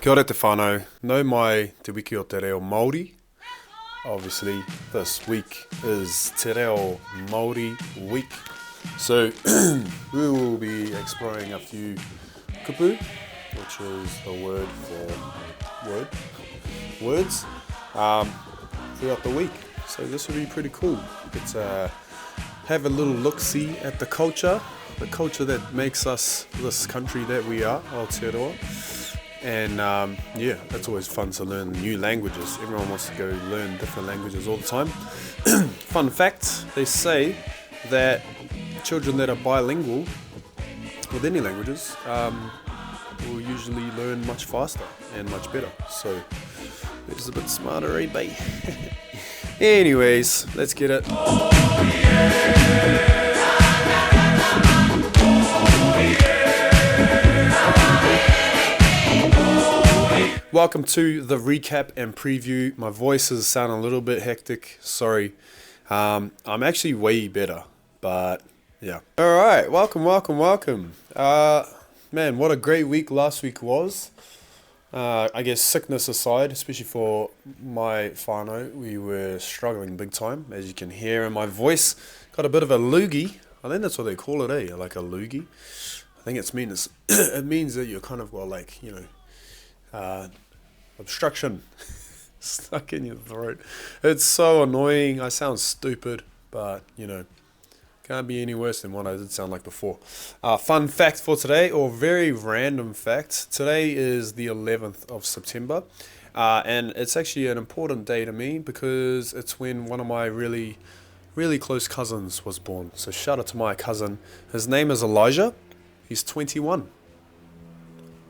Kia ora te whānau. Nau mai te wiki o te reo Māori. Obviously, this week is Te Reo Māori Week. So, we will be exploring a few kupu, which is the word for words, throughout the week. So this will be pretty cool. It's have a little look-see at the culture that makes us this country that we are, Aotearoa. And it's always fun to learn new languages. Everyone wants to go learn different languages all the time. Fun fact, they say that children that are bilingual with any languages will usually learn much faster and much better. So they're just a bit smarter, eh, babe? Anyways, let's get it. Welcome to the recap and preview. My voices sound a little bit hectic, sorry. I'm actually way better, but yeah. Alright, welcome. Man, what a great week last week was. I guess sickness aside, especially for my whānau, we were struggling big time, as you can hear in my voice. Got a bit of a loogie. I think that's what they call it, eh? Like a loogie. I think it means that you're kind of, obstruction stuck in your throat. It's so annoying. I sound stupid, but can't be any worse than what I did sound like before. Fun fact for today, or very random fact. Today is the 11th of September, and it's actually an important day to me because it's when one of my really, really close cousins was born. So shout out to my cousin. His name is Elijah. He's 21.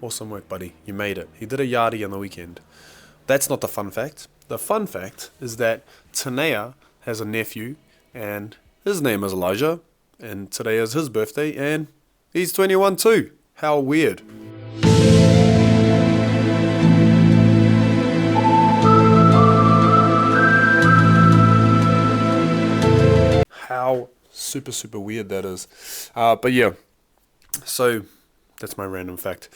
Awesome work, buddy. You made it. He did a yardie on the weekend. That's not the fun fact. The fun fact is that Tanea has a nephew, and his name is Elijah, and today is his birthday, and he's 21 too. How weird. How super weird that is. But yeah, so that's my random fact.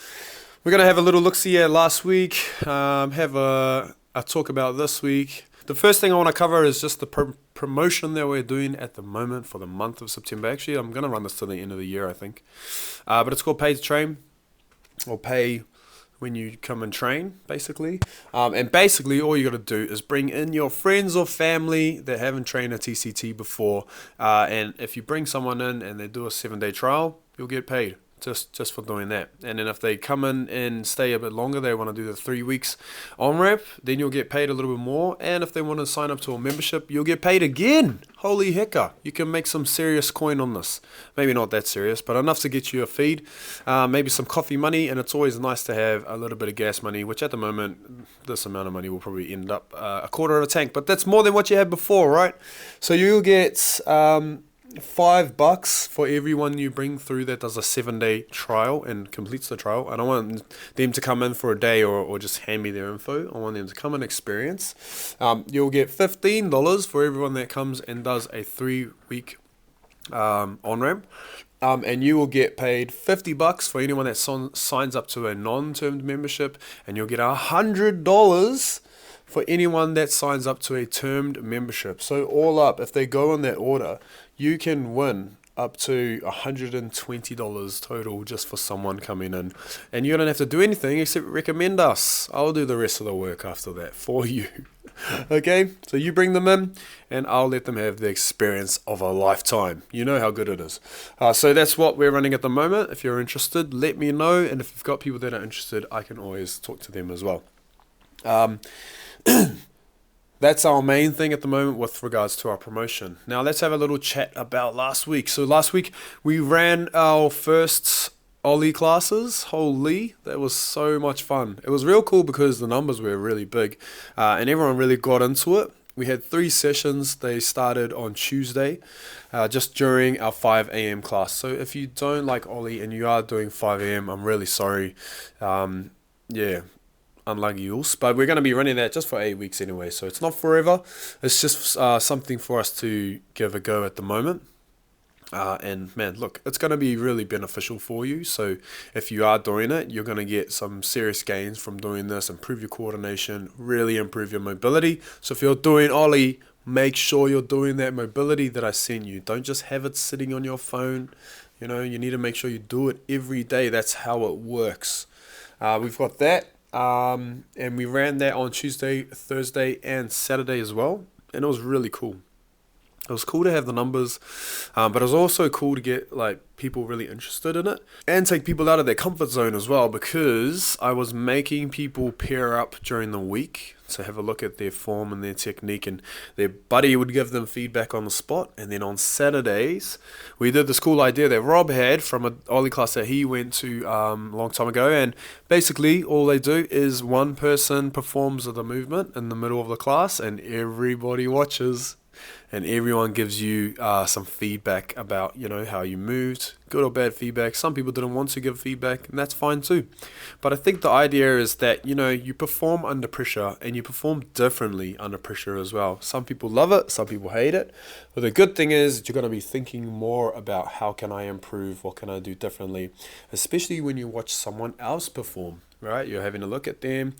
We're going to have a little look-see at last week, have a talk about this week. The first thing I want to cover is just the promotion that we're doing at the moment for the month of September. Actually, I'm going to run this to the end of the year, I think. But it's called Pay to Train, or Pay when you come and train, basically. And basically, all you got to do is bring in your friends or family that haven't trained a TCT before. And if you bring someone in and they do a 7-day trial, you'll get paid. Just for doing that. And then if they come in and stay a bit longer, they want to do the 3 weeks on-ramp, then you'll get paid a little bit more. And if they want to sign up to a membership, you'll get paid again. Holy hecka. You can make some serious coin on this. Maybe not that serious, but enough to get you a feed. Maybe some coffee money, and it's always nice to have a little bit of gas money, which at the moment, this amount of money will probably end up a quarter of a tank. But that's more than what you had before, right? So you'll get $5 for everyone you bring through that does a 7-day trial and completes the trial. I don't want them to come in for a day or just hand me their info. I want them to come and experience. You'll get $15 for everyone that comes and does a 3-week on-ramp. And you will get paid $50 for anyone that signs up to a non-termed membership, and you'll get $100 for anyone that signs up to a termed membership. So all up, if they go in that order, you can win up to $120 total just for someone coming in. And you don't have to do anything except recommend us. I'll do the rest of the work after that for you. Okay, so you bring them in and I'll let them have the experience of a lifetime. You know how good it is. So that's what we're running at the moment. If you're interested, let me know. And if you've got people that are interested, I can always talk to them as well. That's our main thing at the moment with regards to our promotion. Now let's have a little chat about last week. So last week we ran our first Oly classes. Holy, that was so much fun. It was real cool because the numbers were really big, and everyone really got into it. We had 3 sessions. They started on Tuesday, just during our 5 a.m. class. So if you don't like Oly and you are doing 5 a.m., I'm really sorry. Unlucky else, but we're going to be running that just for 8 weeks anyway, so it's not forever. It's just something for us to give a go at the moment. And man, look, it's going to be really beneficial for you. So if you are doing it, you're going to get some serious gains from doing this, improve your coordination, really improve your mobility. So if you're doing Oly, make sure you're doing that mobility that I sent you. Don't just have it sitting on your phone. You need to make sure you do it every day. That's how it works. We've got that. And we ran that on Tuesday, Thursday, and Saturday as well. And it was really cool. It was cool to have the numbers, but it was also cool to get like people really interested in it and take people out of their comfort zone as well, because I was making people pair up during the week to have a look at their form and their technique, and their buddy would give them feedback on the spot. And then on Saturdays, we did this cool idea that Rob had from an Oly class that he went to a long time ago, and basically all they do is one person performs the movement in the middle of the class and everybody watches. And everyone gives you some feedback about, how you moved, good or bad feedback. Some people didn't want to give feedback, and that's fine too. But I think the idea is that, you perform under pressure, and you perform differently under pressure as well. Some people love it, some people hate it. But the good thing is you're going to be thinking more about how can I improve, what can I do differently, especially when you watch someone else perform. Right, you're having a look at them,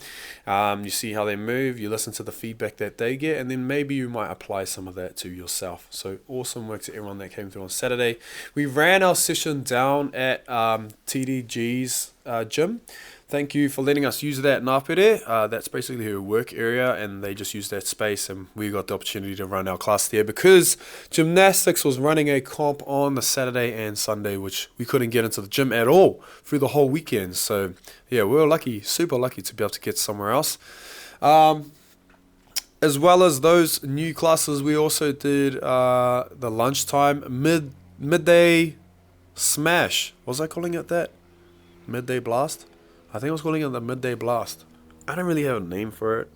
you see how they move, you listen to the feedback that they get, and then maybe you might apply some of that to yourself. So awesome work to everyone that came through on Saturday. We ran our session down at TDG's gym. Thank you for letting us use that Napere. That's basically her work area, and they just used that space, and we got the opportunity to run our class there because gymnastics was running a comp on the Saturday and Sunday, which we couldn't get into the gym at all through the whole weekend. So yeah, we were lucky, super lucky to be able to get somewhere else. As well as those new classes, we also did the lunchtime midday smash. Was I calling it that? Midday blast? I think I was calling it the midday blast. I don't really have a name for it.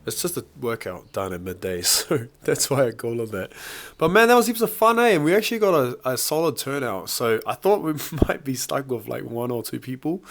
It's just a workout done at midday, so that's why I call it that. But man, that was heaps of fun, eh? And we actually got a solid turnout. So I thought we might be stuck with like 1 or 2 people,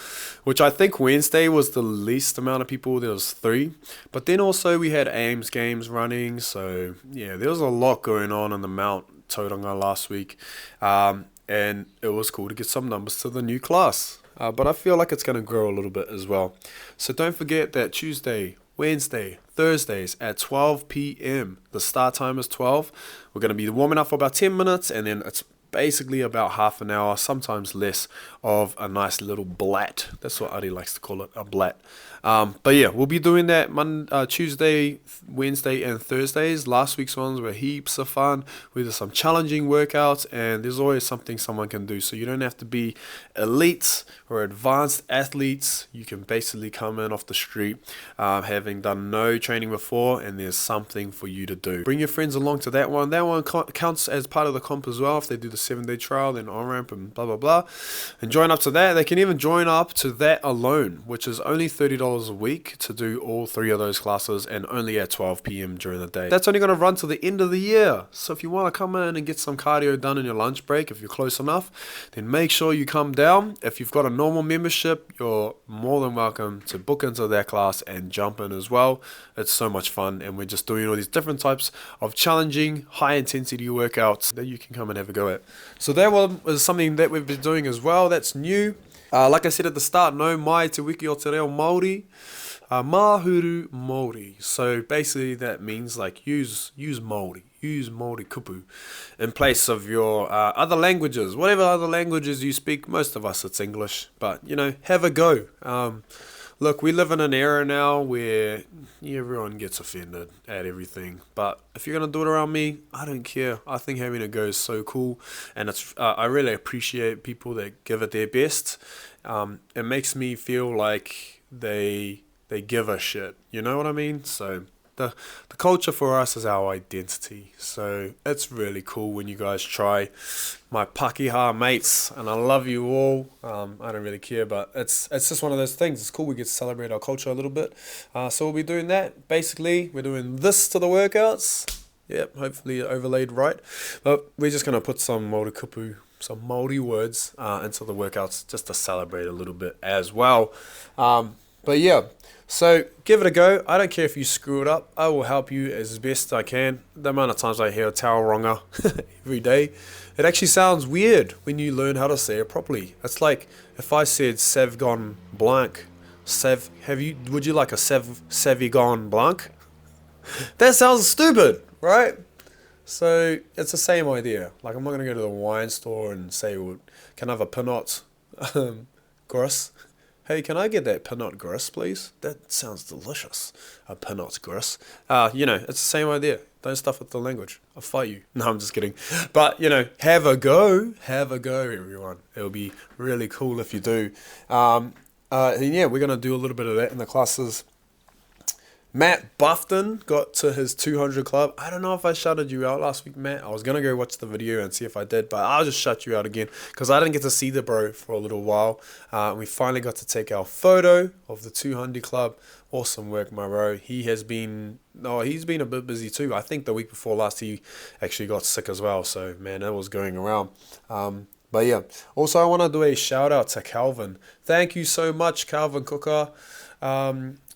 which I think Wednesday was the least amount of people. There was 3. But then also we had AIMS games running. So yeah, there was a lot going on in the Mount Tauranga last week. And it was cool to get some numbers to the new class. But I feel like it's going to grow a little bit as well. So don't forget that Tuesday, Wednesday, Thursdays at 12 p.m. The start time is 12. We're going to be warming up for about 10 minutes, and then it's basically about half an hour, sometimes less, of a nice little blat. That's what Ari likes to call it, a blat. But yeah, we'll be doing that Tuesday, Wednesday, and Thursdays. Last week's ones were heaps of fun. We did some challenging workouts, and there's always something someone can do. So you don't have to be elites or advanced athletes. You can basically come in off the street, having done no training before, and there's something for you to do. Bring your friends along to that one. That one counts as part of the comp as well. If they do the 7-day trial, then on-ramp and blah, blah, blah, and join up to that. They can even join up to that alone, which is only $30 a week to do all 3 of those classes, and only at 12 p.m. during the day. That's only going to run till the end of the year. So if you want to come in and get some cardio done in your lunch break, if you're close enough, then make sure you come down. If you've got a normal membership, you're more than welcome to book into that class and jump in as well. It's so much fun, and we're just doing all these different types of challenging, high-intensity workouts that you can come and have a go at. So that one is something that we've been doing as well. That's new. Like I said at the start, no mai te wiki o te reo Māori. Mahuru Māori. So basically that means like use Māori. Use Māori kupu in place of your other languages. Whatever other languages you speak, most of us it's English. But, have a go. Look, we live in an era now where everyone gets offended at everything. But if you're going to do it around me, I don't care. I think having a go is so cool. And it's I really appreciate people that give it their best. It makes me feel like they give a shit. You know what I mean? So the culture for us is our identity. So it's really cool when you guys try. My Pakeha mates, and I love you all. I don't really care, but it's just one of those things. It's cool we get to celebrate our culture a little bit. So we'll be doing that. Basically, we're doing this to the workouts. Yep, hopefully overlaid right. But we're just going to put some Māori kupu, some Māori words into the workouts just to celebrate a little bit as well. But yeah, So give it a go. I don't care if you screw it up. I will help you as best I can. The amount of times I hear Tauranga every day, it actually sounds weird when you learn how to say it properly. It's like if I said Savgon Blanc. Would you like a Savigon Blanc? That sounds stupid, right? So it's the same idea. Like I'm not gonna go to the wine store and say, well, "Can I have a Pinot Gris?" Hey, can I get that Pinot Gris, please? That sounds delicious. A Pinot Gris. It's the same idea. Don't stuff with the language. I'll fight you. No, I'm just kidding. But have a go. Have a go, everyone. It'll be really cool if you do. And yeah, we're gonna do a little bit of that in the classes. Matt Buffton got to his 200 club. I don't know if I shouted you out last week, Matt. I was going to go watch the video and see if I did, but I'll just shut you out again because I didn't get to see the bro for a little while. We finally got to take our photo of the 200 club. Awesome work, my bro. He's been a bit busy too. I think the week before last he actually got sick as well. So, man, that was going around. But yeah, also I want to do a shout out to Calvin. Thank you so much, Calvin Cooker.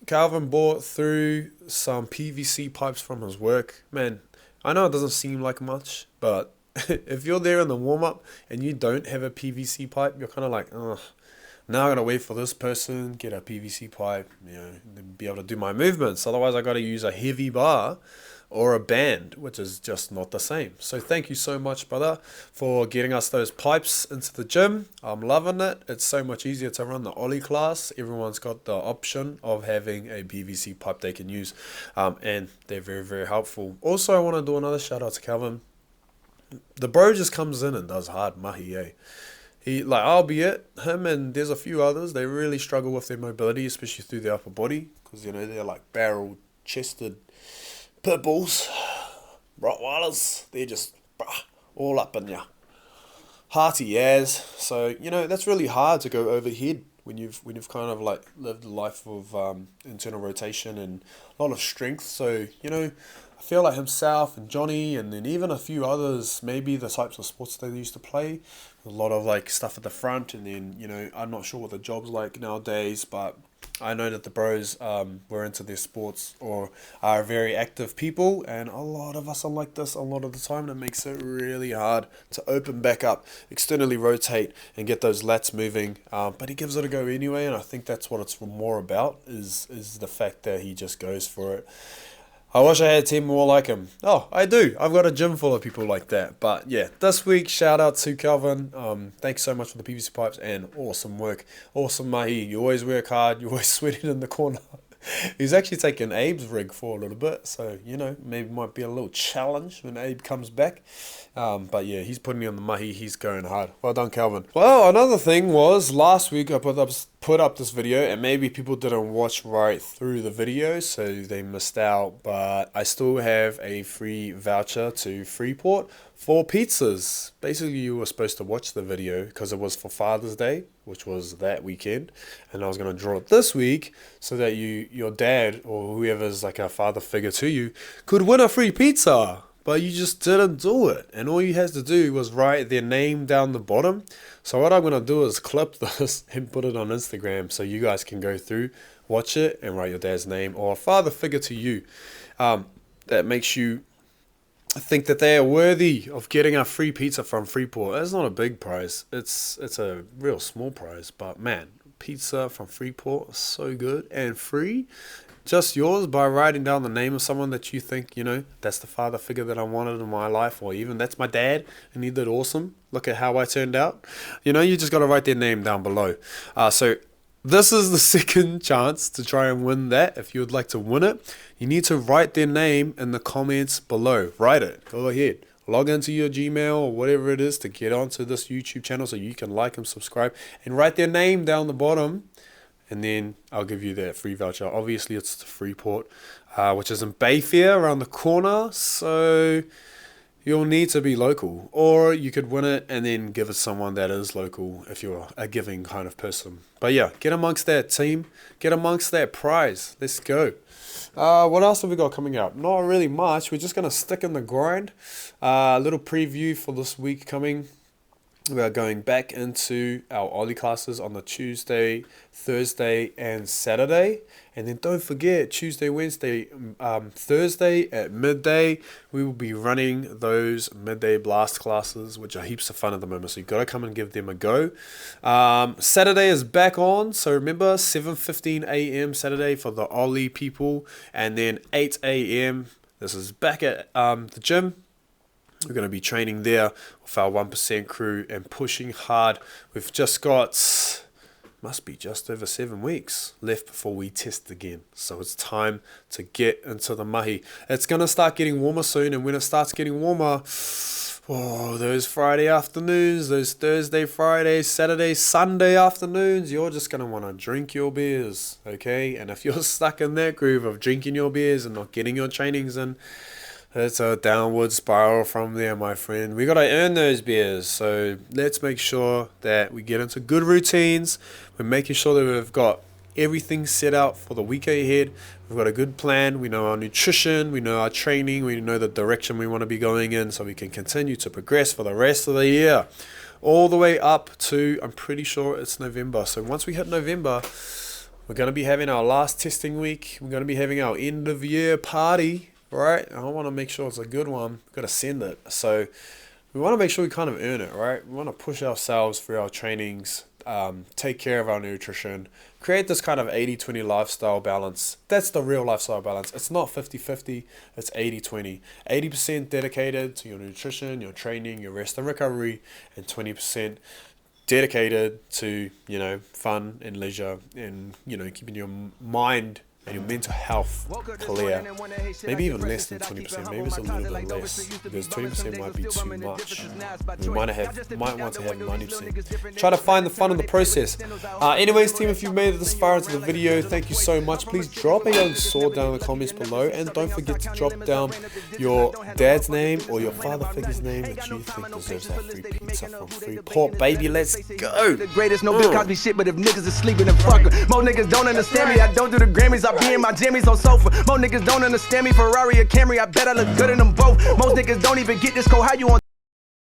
Calvin bought through some PVC pipes from his work. Man, I know it doesn't seem like much, but if you're there in the warm-up and you don't have a PVC pipe, you're kind of like, ugh, now I gotta wait for this person, get a PVC pipe, be able to do my movements. Otherwise, I gotta use a heavy bar or a band, which is just not the same. So thank you so much, brother, for getting us those pipes into the gym. I'm loving it. It's so much easier to run the Oly class. Everyone's got the option of having a PVC pipe they can use, and they're very, very helpful. Also, I want to do another shout out to Calvin. The bro just comes in and does hard mahi, eh? Albeit him and there's a few others, they really struggle with their mobility, especially through their upper body, because they're like barrel-chested pit bulls, Rottweilers. They're just all up in ya, hearty as. So that's really hard to go overhead when you've kind of like lived a life of internal rotation and a lot of strength. So I feel like himself and Johnny and then even a few others, maybe the types of sports they used to play, a lot of like stuff at the front, and then I'm not sure what the job's like nowadays, but I know that the bros were into their sports or are very active people, and a lot of us are like this a lot of the time, and it makes it really hard to open back up, externally rotate, and get those lats moving. But he gives it a go anyway, and I think that's what it's more about, is the fact that he just goes for it. I wish I had a team more like him. Oh, I do. I've got a gym full of people like that. But yeah, this week, shout out to Calvin. Thanks so much for the PVC pipes and awesome work. Awesome mahi. You always work hard. You're always sweating in the corner. He's actually taken Abe's rig for a little bit. So, maybe might be a little challenge when Abe comes back. But yeah, he's putting me on the mahi. He's going hard. Well done, Calvin. Well, another thing was last week I put up this video, and maybe people didn't watch right through the video, so they missed out. But I still have a free voucher to Freeport for pizzas. Basically, you were supposed to watch the video because it was for Father's Day, which was that weekend, and I was going to draw it this week so that your dad or whoever's like a father figure to you could win a free pizza. But you just didn't do it, and all you had to do was write their name down the bottom. So what I'm going to do is clip this and put it on Instagram so you guys can go through, watch it, and write your dad's name or a father figure to you that makes you think that they are worthy of getting a free pizza from Freeport. It's not a big prize. It's a real small prize, but man, pizza from Freeport is so good and free. Just yours by writing down the name of someone that you think, that's the father figure that I wanted in my life, or even that's my dad and he did awesome. Look at how I turned out. You just got to write their name down below. So this is the second chance to try and win that. If you would like to win it, you need to write their name in the comments below. Write it. Go ahead. Log into your Gmail or whatever it is to get onto this YouTube channel so you can like and subscribe, and write their name down the bottom. And then I'll give you that free voucher. Obviously, it's the Freeport, which is in Bayfair around the corner. So you'll need to be local. Or you could win it and then give it to someone that is local if you're a giving kind of person. But yeah, get amongst that team. Get amongst that prize. Let's go. What else have we got coming up? Not really much. We're just going to stick in the grind. A little preview for this week coming. We are going back into our Oly classes on the Tuesday, Thursday, and Saturday. And then don't forget, Tuesday, Wednesday, Thursday at midday, we will be running those midday blast classes, which are heaps of fun at the moment. So you've got to come and give them a go. Saturday is back on. So remember, 7:15 a.m. Saturday for the Oly people. And then 8 a.m. This is back at the gym. We're going to be training there with our 1% crew and pushing hard. We've just got, must be just over 7 weeks left before we test again. So it's time to get into the mahi. It's going to start getting warmer soon, and when it starts getting warmer, those Friday afternoons, those Thursday, Friday, Saturday, Sunday afternoons, you're just going to want to drink your beers, okay? And if you're stuck in that groove of drinking your beers and not getting your trainings in, it's a downward spiral from there, my friend. We got to earn those beers. So let's make sure that we get into good routines. We're making sure that we've got everything set out for the week ahead. We've got a good plan. We know our nutrition. We know our training. We know the direction we want to be going in, so we can continue to progress for the rest of the year. All the way up to, I'm pretty sure it's November. So once we hit November, we're going to be having our last testing week. We're going to be having our end of year party. Right, I want to make sure it's a good one. We've got to send it. So we want to make sure we kind of earn it, right? We want to push ourselves through our trainings, take care of our nutrition, create this kind of 80-20 lifestyle balance. That's the real lifestyle balance. It's not 50-50, it's 80-20. 80% dedicated to your nutrition, your training, your rest and recovery, and 20% dedicated to, fun and leisure and, keeping your mind and your mental health clear. Maybe even less than 20%, maybe it's a little bit less, because 20% might be too much. We might want to have 90%. Try to find the fun in the process. Anyways, team, if you've made it this far into the video, thank you so much. Please drop a young sword down in the comments below, and don't forget to drop down your dad's name or your father figure's name that you think deserves that free pizza from Free Port, baby. Let's go. The greatest, no Bill Cosby shit, but if niggas is sleeping, then fuck 'em. Most niggas don't understand me. I don't do the Grammys. I be in my jammies on sofa. Most niggas don't understand me. Ferrari or Camry, I bet I look good in them both. Most niggas don't even get this cold. How you on